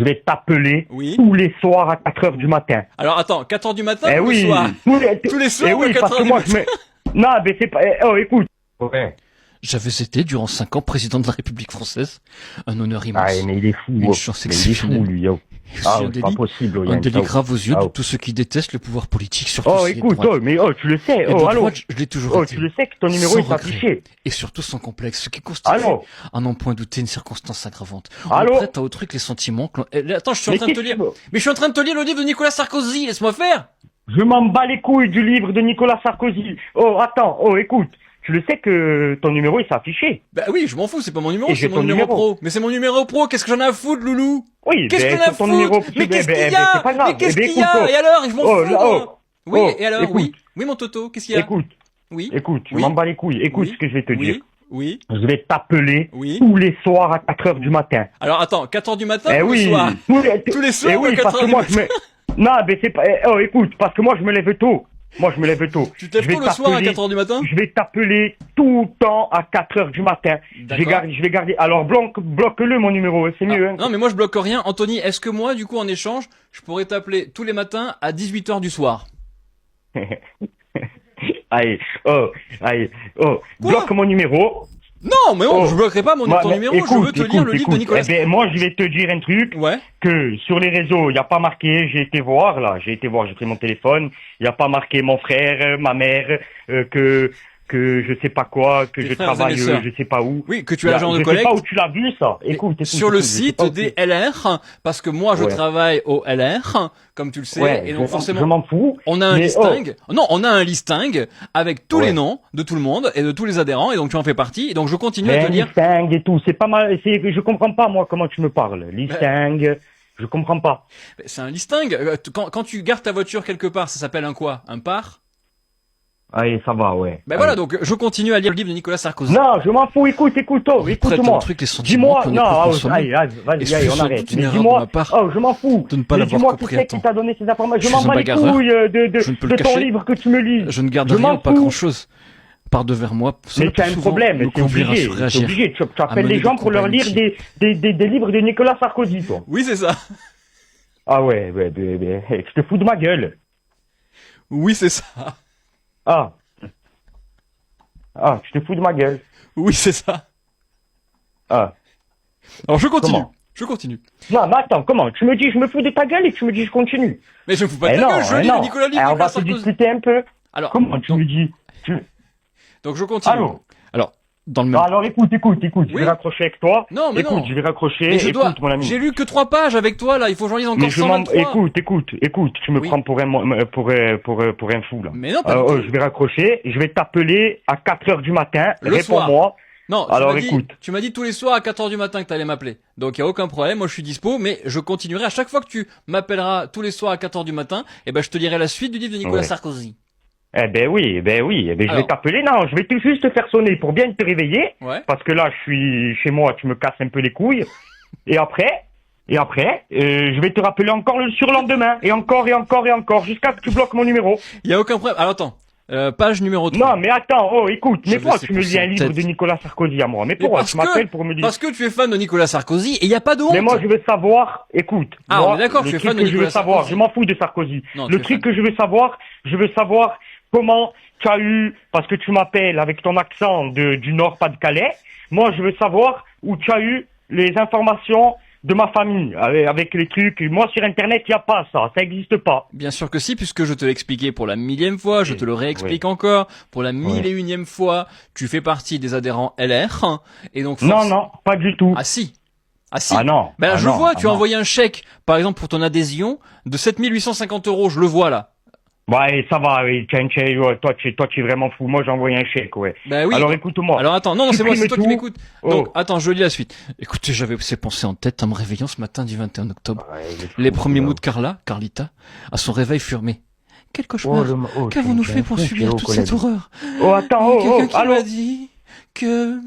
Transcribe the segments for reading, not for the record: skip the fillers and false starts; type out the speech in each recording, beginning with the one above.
Je vais t'appeler Oui. tous les soirs à 4 heures du matin. Alors attends, 4 heures du matin Eh ou oui. le soir? Tous les soirs Eh ou à oui, 4 parce heures que du moi, matin? je mets... Non, mais c'est pas... Oh, écoute. Ouais. J'avais été durant 5 ans président de la République française. Un honneur immense. Ah, mais il est fou. Une Oh. chance Mais il est fou, exceptionnelle. lui. Oh. Et aussi Ah, un c'est délit, pas possible. Oh, un Yann. délit Oh. grave aux yeux Ah, de oh. tous ceux qui détestent le pouvoir politique, surtout Oh, s'il est de écoute, droite. oh, mais oh, tu le sais. Et Oh, de allô. droite, je l'ai toujours Oh, été. tu le sais que ton numéro Sans est regret. affiché. Et surtout sans complexe, ce qui constitue, Allô. à n'en point douter, une circonstance aggravante. Allô. On prête à autrui que les sentiments que attends, je suis en Mais train de te qu'est-ce lire. que- Mais je suis en train de te lire le livre de Nicolas Sarkozy, laisse-moi faire. Je m'en bats les couilles du livre de Nicolas Sarkozy. Oh, attends. Oh, écoute. Tu le sais que ton numéro, il s'est affiché. Bah oui, je m'en fous, c'est pas mon numéro, Et c'est j'ai mon ton numéro numéro. pro. Mais c'est mon numéro pro, qu'est-ce que j'en ai à foutre, loulou? Oui, Qu'est-ce ben, que j'en ai à sur ton foutre? numéro Mais qu'est-ce qu'il y c'est a? pas grave. Mais qu'est-ce Eh ben, qu'il y a? écoute, Et alors, je m'en oh, fous, là, moi. Oui, oh, et alors, écoute. oui. Oui, mon Toto, qu'est-ce qu'il y a? Écoute, Oui. écoute, je Oui. m'en bats les couilles. Écoute Oui. ce que je vais te dire. Oui. Oui. Je vais t'appeler Oui. tous les soirs à 4 heures du matin. Alors attends, 4 heures du matin Eh ou oui. le soir? Tous les soirs Eh ou à oui, 4 parce heures que du moi, matin? je me... Non, mais c'est pas... Oh, écoute, parce que moi, je me lève tôt. Moi, je me lève tôt. Tu te lèves Je vais tôt le soir à t'appeler- 4 heures du matin? Je vais t'appeler tout le temps à 4 heures du matin. D'accord. Je vais garder... Alors, bloque-le, mon numéro, c'est mieux. Hein. Non, mais moi je bloque rien. Anthony, est-ce que moi, du coup, en échange, je pourrais t'appeler tous les matins à 18 heures du soir? Allez, oh, Quoi bloque mon numéro. Non, mais Oh. je bloquerai pas ton Moi, numéro, écoute, je veux te lire le livre de Nicolas. Eh ben, moi, je vais te dire un truc. Ouais. Que sur les réseaux, il n'y a pas marqué, j'ai pris mon téléphone, il n'y a pas marqué mon frère, ma mère, que je sais pas quoi, que Tes je frères et travaille, tes sœurs. je sais pas où. Oui, que tu as l'agent de Je sais collecte. pas où tu l'as vu, ça. Écoute, Sur le je sais site pas où des LR, parce que moi je Ouais. travaille au LR, comme tu le sais, Ouais, et donc je forcément m'en fous. on a un mais listing. Non, on a un listing avec tous Ouais. les noms de tout le monde et de tous les adhérents, et donc tu en fais partie. Et donc je continue à Mais te dire. listing et tout, c'est pas mal, je comprends pas, moi, comment tu me parles. Listing, je comprends pas. C'est un listing. Quand tu gardes ta voiture quelque part, ça s'appelle un quoi? Un par? Allez, ça va, ouais. Ben Allez. voilà, donc je continue à lire le livre de Nicolas Sarkozy. Non, je m'en fous, écoute, On prête écoute-moi. un truc les sentiments Dis-moi, qu'on non, éprouve oh, consommer. allez, Et vas-y, ce allez, fut on sans arrête. doute une Mais erreur de dis-moi, ma part oh, je m'en fous. de ne pas Mais l'avoir dis-moi, compris qui à c'est temps. qui t'a donné ces informations? Je Je m'en suis un bats les bagarreur. couilles Je ne peux le de ton cacher. livre que tu me lises. Je ne garde Je rien, m'en pas fous. grand-chose. Par devers moi. Cela Mais tu as peut un souvent problème, me c'est conduire à obligé. C'est surréagir. obligé. Tu à appelles mener les gens des pour leur combats lire inutiles. des livres de Nicolas Sarkozy, toi. Oui, c'est ça. Ah ouais, je te fous de ma gueule. Oui, c'est ça. Ah, je te fous de ma gueule. Oui, c'est ça. Ah. Alors je continue. Comment Je continue. Non, mais attends, comment? Tu me dis je me fous de ta gueule et tu me dis je continue. Mais je me fous pas de Eh ta non, gueule, je eh lis non. le Nicolas livre Eh, de on va Nicolas se Sarkozy. discuter un peu. Alors, Comment tu me dis donc je continue. Allô? Alors, dans le même. Alors écoute, je Oui. vais raccrocher avec toi. Non, mais écoute, non. je vais raccrocher. Mais je Écoute, dois. mon ami. J'ai lu que 3 pages avec toi là. Il faut que j'en lise encore Mais je m'en... 123. Écoute, tu me Oui. prends pour un fou, là. Mais non, pas du tout. Je vais raccrocher, je vais t'appeler à 4 heures du matin, Le soir. réponds-moi. Non, Alors, tu m'as écoute. dit, tu m'as dit tous les soirs à 4 heures du matin que t'allais m'appeler. Donc il y a aucun problème, moi je suis dispo, mais je continuerai. À chaque fois que tu m'appelleras tous les soirs à 4 heures du matin, eh ben je te lirai la suite du livre de Nicolas Ouais. Sarkozy. Eh ben oui, je Alors. vais t'appeler, non, je vais juste te faire sonner pour bien te réveiller, Ouais. parce que là, je suis chez moi, tu me casses un peu les couilles, et après, je vais te rappeler encore le surlendemain, et encore, jusqu'à ce que tu bloques mon numéro. Il y a aucun problème. Alors attends, page numéro 3. Non, mais attends, écoute, Je mais vais pourquoi laisser tu me lis un passer en livre tête. de Nicolas Sarkozy à moi? Mais Mais pourquoi parce tu m'appelles que- pour me dire... Parce que tu es fan de Nicolas Sarkozy et il n'y a pas de honte. Mais moi, je veux savoir, écoute. Ah, moi, on est d'accord, le tu es truc fan de que je veux Nicolas savoir, Sarkozy. je m'en fous de Sarkozy. Non, tu Le es truc fan. que je veux savoir comment tu as eu, parce que tu m'appelles avec ton accent du Nord-Pas-de-Calais, moi, je veux savoir où tu as eu les informations de ma famille, avec les trucs. Moi, sur Internet, il n'y a pas ça n'existe pas. Bien sûr que si, puisque je te l'ai expliqué pour la 1000e fois, je te le réexplique encore, pour la 1001e fois, tu fais partie des adhérents LR, et donc... Non, pas du tout. Ah si. Ah si. Ah non. Ben là, Ah je non, vois, ah tu as non. envoyé un chèque, par exemple, pour ton adhésion, de 7850 €, je le vois là. Ouais, ça va, oui, tiens, ouais, toi, tu es vraiment fou. Moi, j'ai envoyé un chèque, ouais. Ben oui. Alors, écoute-moi. Alors attends, non, c'est moi, c'est toi qui Supprime m'écoutes. tout. Donc, Oh. attends, je lis la suite. Écoutez, j'avais ces pensées en tête en me réveillant ce matin du 21 octobre. Ouais, il est fou, Les premiers là. mots de Carlita, à son réveil furent mais quel cauchemar! Qu'avons-nous c'est fait pour un fou, subir Pierrot, toute collègue. cette horreur? Oh, attends, Quelqu'un qui allô? m'a dit que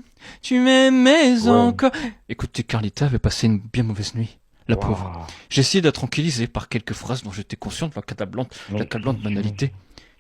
tu m'aimais Ouais. encore. Écoutez, Carlita avait passé une bien mauvaise nuit. La Wow. pauvre. J'ai essayé de la tranquilliser par quelques phrases dont j'étais conscient de l'accablante banalité.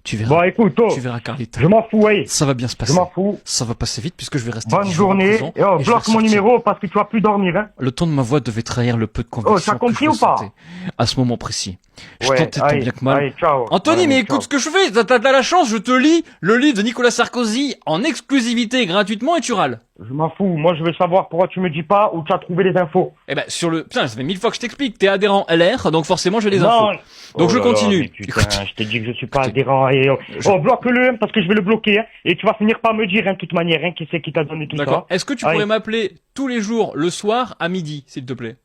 Tu verras. Bon, écoute, oh, Tu verras, Carlita. je m'en fous, ouais. Ça va bien se Je passer. m'en fous. Ça va passer vite puisque je vais rester Bonne 10 jours en journée. prison Et oh, et je vais bloque mon ressortir. numéro parce que tu vas plus dormir, hein. Le ton de ma voix devait trahir le peu de conviction Oh, t'as compris que je ou pas? ressentais à ce moment précis. Je Ouais, tentais tant allez, bien que mal. allez, ciao. Anthony, Allez, mais ciao. écoute ce que je fais. T'as la chance, je te lis le livre de Nicolas Sarkozy en exclusivité gratuitement et tu râles. Je m'en fous. Moi, je veux savoir pourquoi tu me dis pas où tu as trouvé les infos. Eh ben, sur le... Putain, ça fait 1000 fois que je t'explique. T'es adhérent LR, donc forcément j'ai les infos. Non. Donc je Oh là là, continue. mais putain, Écoute, je t'ai dit que je suis pas écoutez, adhérent. Et, oh, bloque-le, hein, parce que je vais le bloquer. Hein, et tu vas finir par me dire, hein, de toute manière, hein, qui c'est qui t'a donné tout d'accord. ça. Est-ce que tu Allez. pourrais m'appeler tous les jours, le soir, à midi, s'il te plaît?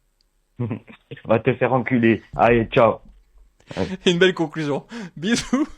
Va te faire enculer. Allez, ciao. Une belle conclusion. Bisous.